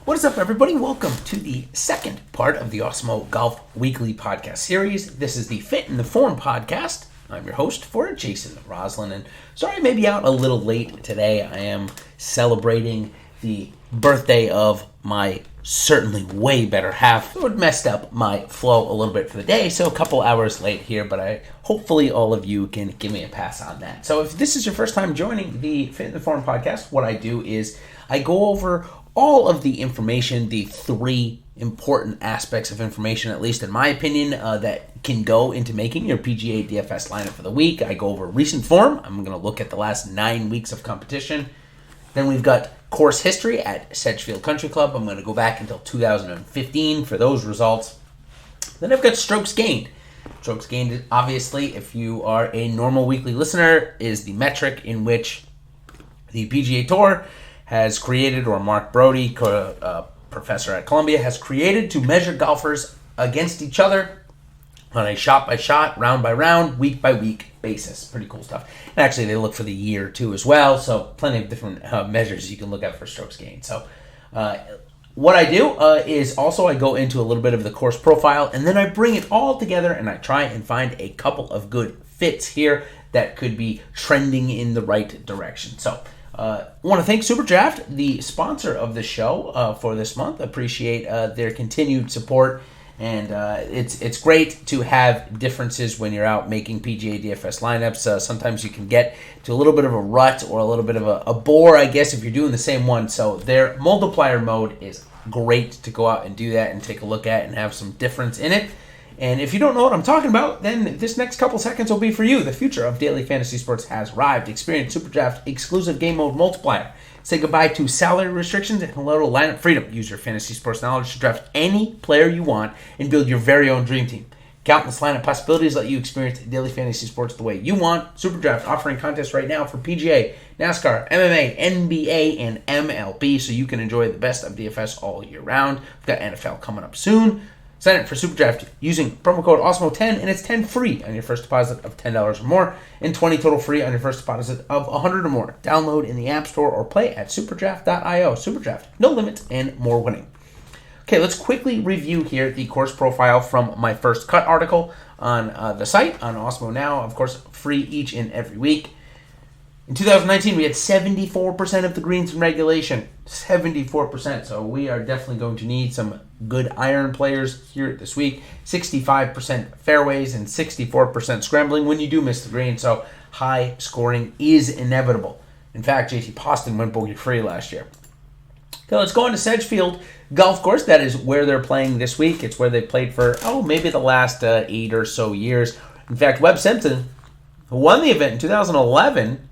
What is up, everybody? Welcome to the second part of the Awesemo Golf Weekly podcast series. This is the Fit in the Form podcast. I'm your host for it, Jason Rouslin, and sorry I may be out a little late today. I am celebrating the birthday of my certainly way better half. It messed up my flow a little bit for the day, so a couple hours late here, but hopefully all of you can give me a pass on that. So if this is your first time joining the Fit in the Form podcast, what I do is I go over all of the information, the three important aspects of information, at least in my opinion, that can go into making your PGA DFS lineup for the week. I go over recent form. I'm going to look at the last 9 weeks of competition. Then we've got course history at Sedgefield Country Club. I'm going to go back until 2015 for those results. Then I've got strokes gained. Strokes gained, obviously, if you are a normal weekly listener, is the metric in which the PGA Tour has created, or Mark Brody, professor at Columbia, has created to measure golfers against each other on a shot-by-shot, round-by-round, week-by-week basis. Pretty cool stuff. And actually, they look for the year, too, as well, so plenty of different measures you can look at for strokes gained. So what I do is also I go into a little bit of the course profile, and then I bring it all together, and I try and find a couple of good fits here that could be trending in the right direction. So I want to thank SuperDraft, the sponsor of the show for this month. Appreciate their continued support, and it's great to have differences when you're out making PGA DFS lineups. Sometimes you can get to a little bit of a rut or a little bit of a bore, I guess, if you're doing the same one. So their multiplier mode is great to go out and do that and take a look at and have some difference in it. And if you don't know what I'm talking about, then this next couple seconds will be for you. The future of daily fantasy sports has arrived. Experience SuperDraft exclusive game mode multiplier. Say goodbye to salary restrictions and hello to lineup freedom. Use your fantasy sports knowledge to draft any player you want and build your very own dream team. Countless lineup possibilities let you experience daily fantasy sports the way you want. SuperDraft offering contests right now for PGA, NASCAR, MMA, NBA, and MLB, so you can enjoy the best of DFS all year round. We've got NFL coming up soon. Sign up for SuperDraft using promo code Awesemo10, and it's 10 free on your first deposit of $10 or more, and 20 total free on your first deposit of $100 or more. Download in the App Store or play at superdraft.io. SuperDraft, no limits and more winning. Okay, let's quickly review here the course profile from my first cut article on the site, on Awesemo Now, of course, free each and every week. In 2019, we had 74% of the greens in regulation. 74%. So we are definitely going to need some good iron players here this week. 65% fairways and 64% scrambling when you do miss the green. So high scoring is inevitable. In fact, JT Poston went bogey free last year. Okay, let's go on to Sedgefield Golf Course. That is where they're playing this week. It's where they played for, maybe the last 8 or so years. In fact, Webb Simpson, who won the event in 2011,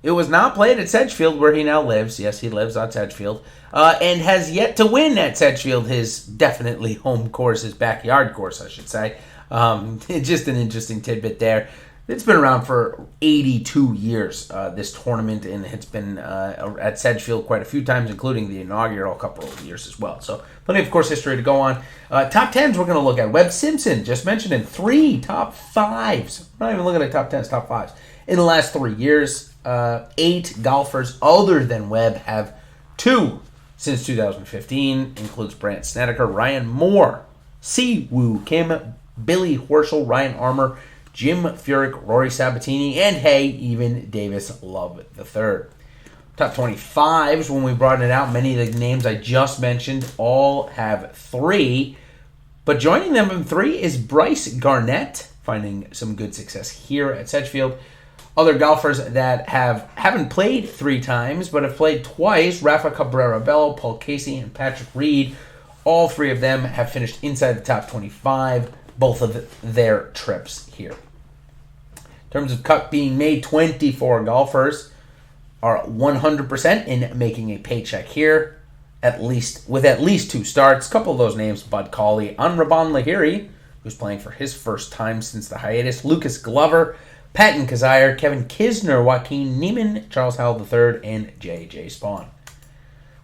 it was not played at Sedgefield, where he now lives. Yes, he lives on Sedgefield. And has yet to win at Sedgefield, his definitely home course, his backyard course, I should say. Just an interesting tidbit there. It's been around for 82 years, this tournament, and it's been at Sedgefield quite a few times, including the inaugural couple of years as well. So plenty of course history to go on. Top 10s we're going to look at. Webb Simpson, just mentioned, in 3 top 5s. We're not even looking at top 10s, top 5s. In the last 3 years, 8 golfers other than Webb have 2 since 2015. Includes Brandt Snedeker, Ryan Moore, Siwoo Kim, Billy Horschel, Ryan Armour, Jim Furyk, Rory Sabatini, and even Davis Love III. Top 25s, when we brought it out, many of the names I just mentioned all have 3. But joining them in 3 is Bryce Garnett, finding some good success here at Sedgefield. Other golfers that haven't played 3 times, but have played twice: Rafa Cabrera Bello, Paul Casey, and Patrick Reed. All 3 of them have finished inside the top 25, both of their trips here. In terms of cut being made, 24 golfers are 100% in making a paycheck here, with at least 2 starts. A couple of those names: Bud Cauley, Anraban Lahiri, who's playing for his first time since the hiatus, Lucas Glover, Patton Kazire, Kevin Kisner, Joaquin Neiman, Charles Howell III, and J.J. Spawn.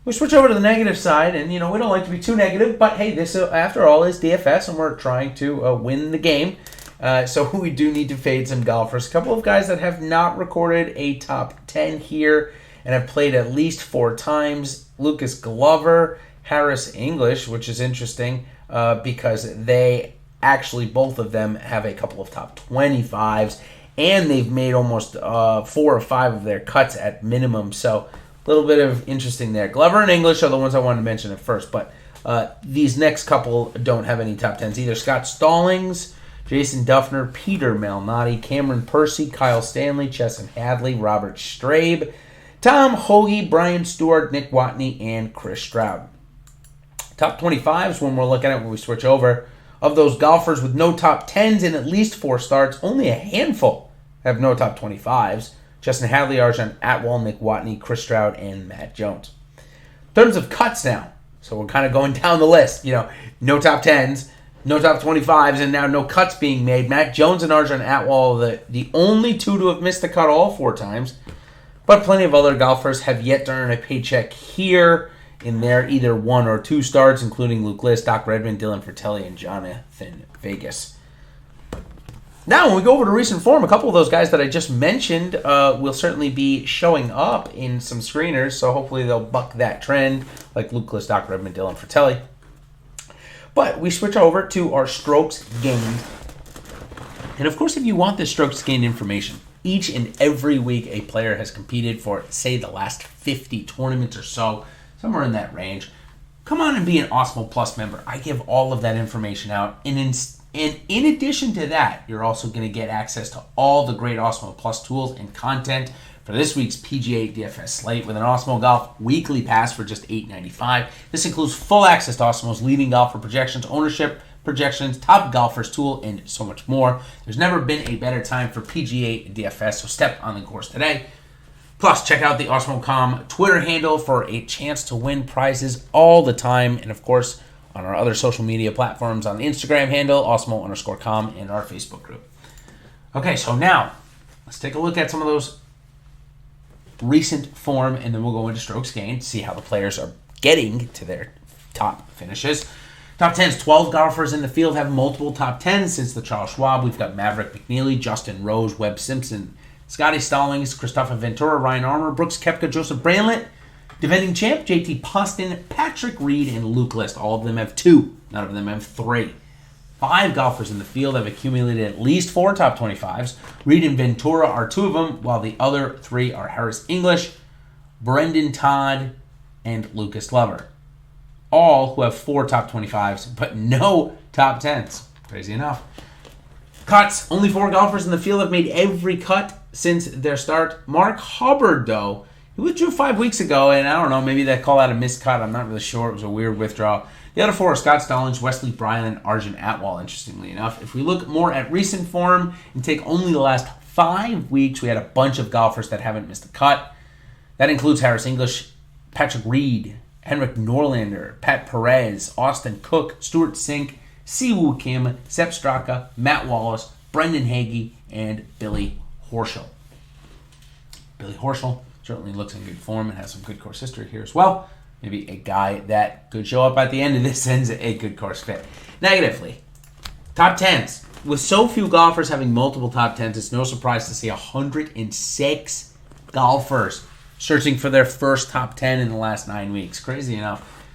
We switch over to the negative side, and we don't like to be too negative, but hey, this after all is DFS, and we're trying to win the game. So we do need to fade some golfers. A couple of guys that have not recorded a top 10 here and have played at least 4 times. Lucas Glover Harris English, which is interesting because they actually, both of them have a couple of top 25s, and they've made almost 4 or 5 of their cuts at minimum. So a little bit of interesting there. Glover and English are the ones I wanted to mention at first, but these next couple don't have any top 10s either. Scott Stallings, Jason Duffner, Peter Malnati, Cameron Percy, Kyle Stanley, Chesson Hadley, Robert Strabe, Tom Hoagie, Brian Stewart, Nick Watney, and Chris Stroud. Top 25s, when we're looking at when we switch over, of those golfers with no top 10s in at least 4 starts, only a handful have no top 25s. Justin Hadley, Arjun Atwell, Nick Watney, Chris Stroud, and Matt Jones. In terms of cuts now, so we're kind of going down the list. No top 10s, no top 25s, and now no cuts being made. Matt Jones and Arjun Atwell are the only 2 to have missed the cut all 4 times. But plenty of other golfers have yet to earn a paycheck here in their either 1 or 2 starts, including Luke List, Doc Redmond, Dylan Fratelli, and Jonathan Vegas. Now, when we go over to recent form, a couple of those guys that I just mentioned will certainly be showing up in some screeners, so hopefully they'll buck that trend, like Luke List, Doc Redmond, Dylan Fratelli. But we switch over to our strokes gained. And of course, if you want this strokes gained information, each and every week a player has competed for, say, the last 50 tournaments or so, somewhere in that range. Come on and be an Awesemo Plus member. I give all of that information out. And in addition to that, you're also going to get access to all the great Awesemo Plus tools and content for this week's PGA DFS slate with an Awesemo Golf weekly pass for just $8.95. This includes full access to Awesemo's leading golfer projections, ownership projections, top golfers tool, and so much more. There's never been a better time for PGA DFS, so step on the course today. Plus, check out the Awesemo.com Twitter handle for a chance to win prizes all the time. And, of course, on our other social media platforms, on the Instagram handle, Awesemo_com, and our Facebook group. Okay, so now, let's take a look at some of those recent form, and then we'll go into strokes gained, see how the players are getting to their top finishes. Top 10s, 12 golfers in the field have multiple top 10s since the Charles Schwab. We've got Maverick McNeely, Justin Rose, Webb Simpson, Scotty Stallings, Christopher Ventura, Ryan Armour, Brooks Koepka, Joseph Brantlett, defending champ JT Poston, Patrick Reed, and Luke List. All of them have 2. None of them have 3. 5 golfers in the field have accumulated at least 4 top 25s. Reed and Ventura are 2 of them, while the other 3 are Harris English, Brendan Todd, and Lucas Glover. All who have 4 top 25s, but no top 10s. Crazy enough. Cuts. Only 4 golfers in the field have made every cut since their start. Mark Hubbard, though, he withdrew 5 weeks ago, and I don't know, maybe they call that a missed cut. I'm not really sure. It was a weird withdrawal. The other 4 are Scott Stallings, Wesley Bryan, and Arjun Atwell, interestingly enough. If we look more at recent form and take only the last 5 weeks, we had a bunch of golfers that haven't missed a cut. That includes Harris English, Patrick Reed, Henrik Norlander, Pat Perez, Austin Cook, Stuart Sink, Siwoo Kim, Sepp Straka, Matt Wallace, Brendan Hagee, and Billy Horschel. Billy Horschel certainly looks in good form and has some good course history here as well. Maybe a guy that could show up at the end of this ends a good course fit. Negatively, top 10s. With so few golfers having multiple top 10s, it's no surprise to see 106 golfers searching for their first top 10 in the last 9 weeks. Crazy enough.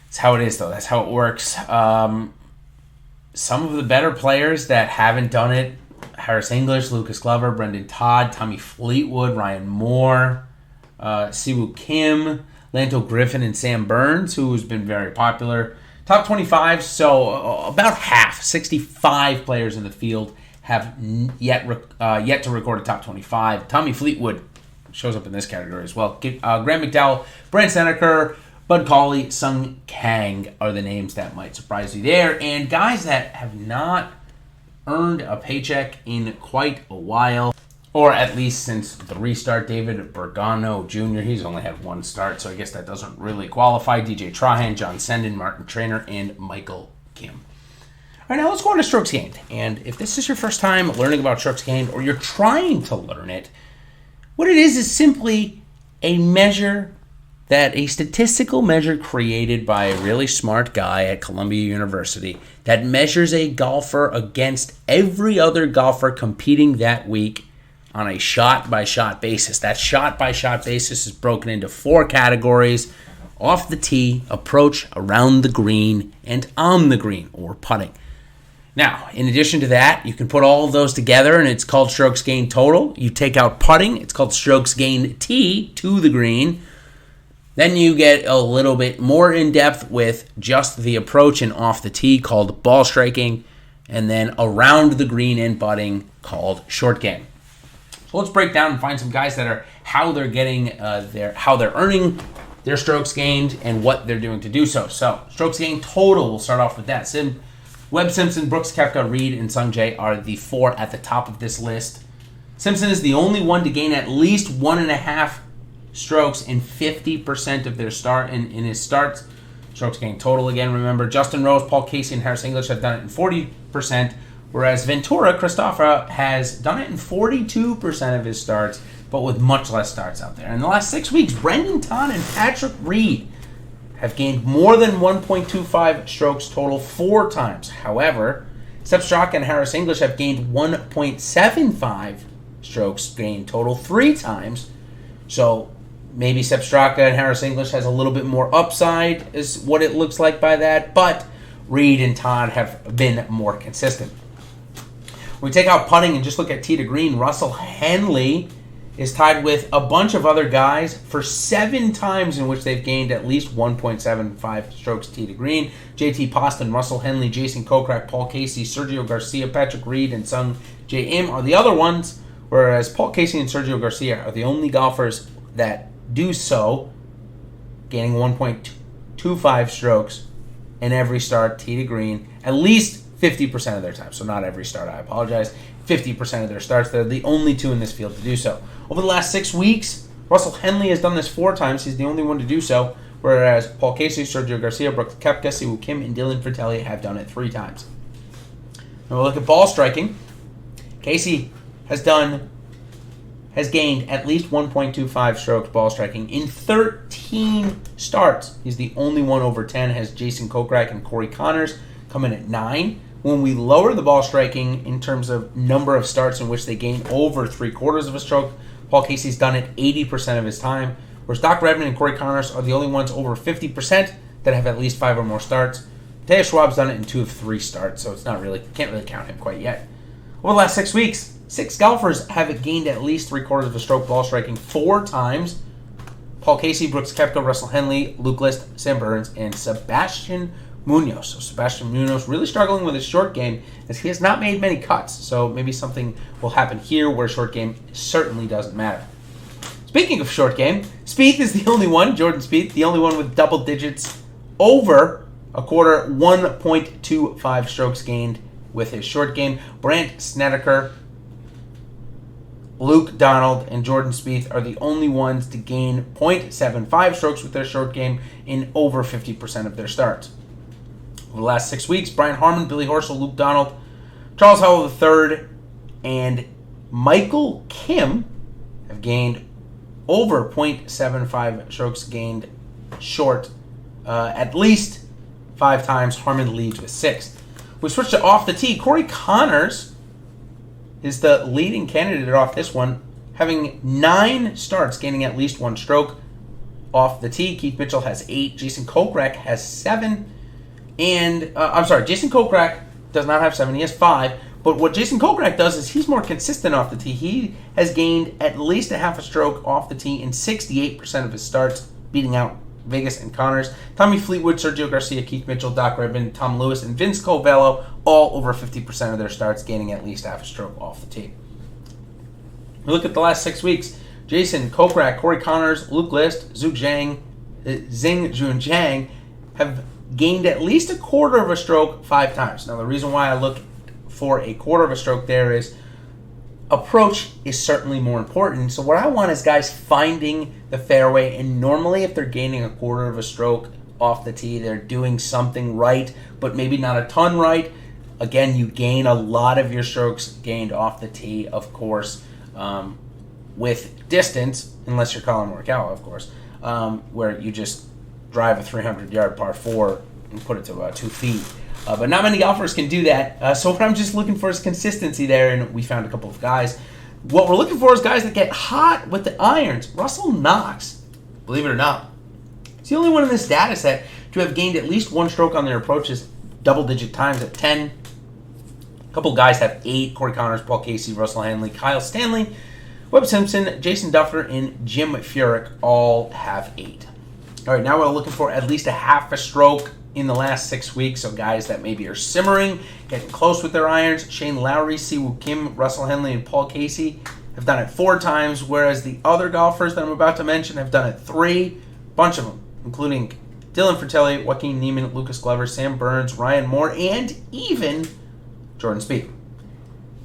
That's how it is, though. That's how it works. Some of the better players that haven't done it, Harris English, Lucas Glover, Brendan Todd, Tommy Fleetwood, Ryan Moore, Siwoo Kim, Lanto Griffin, and Sam Burns, who's been very popular. Top 25, so about half, 65 players in the field have yet to record a top 25. Tommy Fleetwood shows up in this category as well. Graham McDowell, Brent Seneker, Bud Cauley, Sung Kang are the names that might surprise you there. And guys that have not earned a paycheck in quite a while, or at least since the restart. David Bergano Jr., he's only had 1 start, so I guess that doesn't really qualify. DJ Trahan, John Senden, Martin Trainer, and Michael Kim. All right, now let's go on to strokes gained. And if this is your first time learning about strokes gained, or you're trying to learn it, what it is simply a measure a statistical measure created by a really smart guy at Columbia University that measures a golfer against every other golfer competing that week on a shot-by-shot basis. That shot-by-shot basis is broken into 4 categories. off the tee, approach, around the green, and on the green, or putting. Now, in addition to that, you can put all of those together, and it's called strokes gained total. You take out putting, it's called strokes gained tee to the green. Then you get a little bit more in-depth with just the approach and off the tee, called ball striking, and then around the green and putting, called short game. So let's break down and find some guys that are how they're getting how they're earning their strokes gained and what they're doing to do so. So strokes gained total, we'll start off with that. Webb Simpson, Brooks Koepka, Reed, and Sungjae are the four at the top of this list. Simpson is the only one to gain at least 1.5 strokes in 50% of their in his starts. Strokes gained total again, remember, Justin Rose, Paul Casey, and Harris English have done it in 40%, whereas Ventura, Christopher, has done it in 42% of his starts, but with much less starts out there. In the last 6 weeks, Brendan Todd and Patrick Reed have gained more than 1.25 strokes total 4 times. However, Sepp Straka and Harris English have gained 1.75 strokes gained total 3 times. So maybe Sepp Straka and Harris English has a little bit more upside is what it looks like by that, but Reed and Todd have been more consistent. When we take out putting and just look at tee to green, Russell Henley is tied with a bunch of other guys for 7 times in which they've gained at least 1.75 strokes tee to green. JT Poston, Russell Henley, Jason Kokrak, Paul Casey, Sergio Garcia, Patrick Reed, and Sung Jae Im are the other ones, whereas Paul Casey and Sergio Garcia are the only golfers that do so, gaining 1.25 strokes in every start tee to green, at least 50% of their time. So not every start, I apologize. 50% of their starts. They're the only 2 in this field to do so. Over the last 6 weeks, Russell Henley has done this 4 times. He's the only one to do so, whereas Paul Casey, Sergio Garcia, Brooks Koepka, Siwoo Kim, and Dylan Fratelli have done it 3 times. Now we'll look at ball striking. Casey has gained at least 1.25 strokes ball striking in 13 starts. He's the only one over 10, has Jason Kokrak and Corey Connors come in at 9. When we lower the ball striking in terms of number of starts in which they gain over 3/4 of a stroke, Paul Casey's done it 80% of his time, whereas Doc Redman and Corey Connors are the only ones over 50% that have at least 5 or more starts. Taya Schwab's done it in 2 of 3 starts, so it's can't really count him quite yet. Over the last 6 weeks, 6 golfers have gained at least 3/4 of a stroke ball striking 4 times. Paul Casey, Brooks Koepka, Russell Henley, Luke List, Sam Burns, and Sebastian Munoz. So Sebastian Munoz really struggling with his short game as he has not made many cuts. So maybe something will happen here where short game certainly doesn't matter. Speaking of short game, Spieth is the only one, Jordan Spieth, the only one with double digits over a quarter, 1.25 strokes gained with his short game. Brandt Snedeker, Luke Donald, and Jordan Spieth are the only ones to gain 0.75 strokes with their short game in over 50% of their starts. Over the last 6 weeks, Brian Harmon, Billy Horschel, Luke Donald, Charles Howell III, and Michael Kim have gained over 0.75 strokes gained short at least 5 times. Harmon leads with 6. We switch to off the tee. Corey Connors is the leading candidate off this one, having 9 starts, gaining at least 1 stroke off the tee. Keith Mitchell has 8. Jason Kokrak has 7. And, Jason Kokrak does not have 7. He has 5. But what Jason Kokrak does is he's more consistent off the tee. He has gained at least a half a stroke off the tee in 68% of his starts, beating out Vegas and Connors. Tommy Fleetwood, Sergio Garcia, Keith Mitchell, Doc Redman, Tom Lewis, and Vince Covello, all over 50% of their starts, gaining at least half a stroke off the tee. We look at the last 6 weeks. Jason Kokrak, Corey Connors, Luke List, Zhing Jun Zhang have gained at least a quarter of a stroke 5 times. Now, the reason why I look for a quarter of a stroke there is approach is certainly more important. So what I want is guys finding the fairway, and normally if they're gaining a quarter of a stroke off the tee, they're doing something right, but maybe not a ton right. Again, you gain a lot of your strokes gained off the tee, of course, with distance, unless you're Colin Morikawa, of course, where you just drive a 300-yard par 4 and put it to about 2 feet. But not many golfers can do that. So what I'm just looking for is consistency there, and we found a couple of guys. What we're looking for is guys that get hot with the irons. Russell Knox, believe it or not, He's the only one in this data set to have gained at least one stroke on their approaches double-digit times at 10. A couple guys have 8. Corey Connors, Paul Casey, Russell Henley, Kyle Stanley, Webb Simpson, Jason Dufner, and Jim Furyk all have 8. All right, now we're looking for at least a half a stroke in the last 6 weeks. So guys that maybe are simmering, getting close with their irons. Shane Lowry, Siwoo Kim, Russell Henley, and Paul Casey have done it 4 times, whereas the other golfers that I'm about to mention have done it 3. Bunch of them, including Dylan Fratelli, Joaquin Niemann, Lucas Glover, Sam Burns, Ryan Moore, and even Jordan Spieth.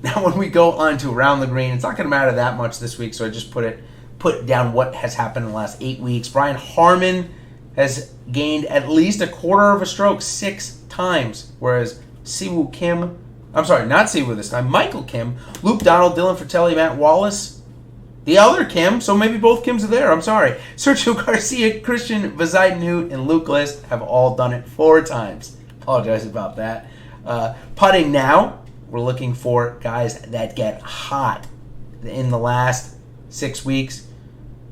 Now when we go on to Around the Green, it's not going to matter that much this week, so I just put down what has happened in the last 8 weeks. Brian Harmon has gained at least a quarter of a stroke 6 times, whereas Siwoo Kim, I'm sorry, not Siwoo this time, Michael Kim, Luke Donald, Dylan Fratelli, Matt Wallace, the other Kim, so maybe both Kims are there, I'm sorry. Sergio Garcia, Christian Bezuidenhout, and Luke List have all done it 4 times. Apologize about that. Putting now, we're looking for guys that get hot in the last 6 weeks.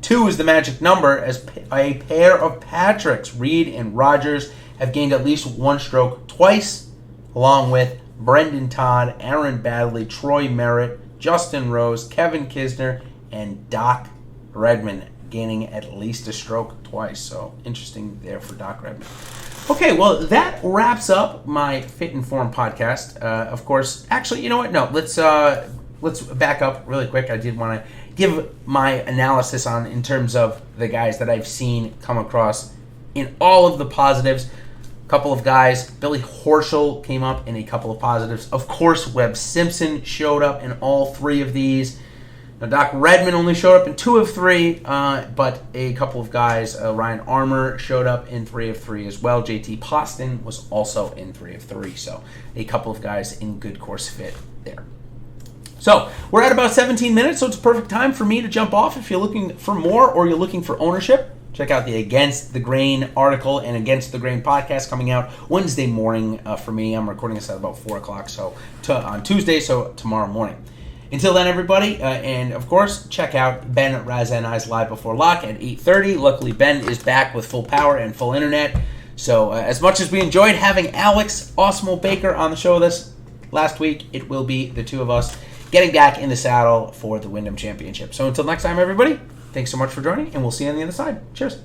2 is the magic number, as a pair of Patricks, Reed and Rogers, have gained at least 1 stroke twice, along with Brendan Todd, Aaron Baddeley, Troy Merritt, Justin Rose, Kevin Kisner, and Doc Redman gaining at least a stroke twice. So interesting there for Doc Redman. Okay, well, that wraps up my Fit and Form podcast. Of course, actually, you know what? No, let's back up really quick. I did want to give my analysis on in terms of the guys that I've seen come across in all of the positives. A couple of guys, Billy Horschel came up in a couple of positives. Of course, Webb Simpson showed up in all 3 of these. Now, Doc Redman only showed up in 2 of 3, but a couple of guys, Ryan Armour showed up in 3 of 3 as well. JT Poston was also in 3 of 3, so a couple of guys in good course fit there. So we're at about 17 minutes, so it's a perfect time for me to jump off. If you're looking for more or you're looking for ownership, check out the Against the Grain article and Against the Grain podcast coming out Wednesday morning for me. I'm recording this at about 4 o'clock on Tuesday, so tomorrow morning. Until then, everybody, and of course, check out Ben Raz and I's Live Before Lock at 8:30. Luckily, Ben is back with full power and full internet. So as much as we enjoyed having Alex Awesemo Baker on the show this last week, it will be the 2 of us getting back in the saddle for the Wyndham Championship. So until next time, everybody, thanks so much for joining, and we'll see you on the other side. Cheers.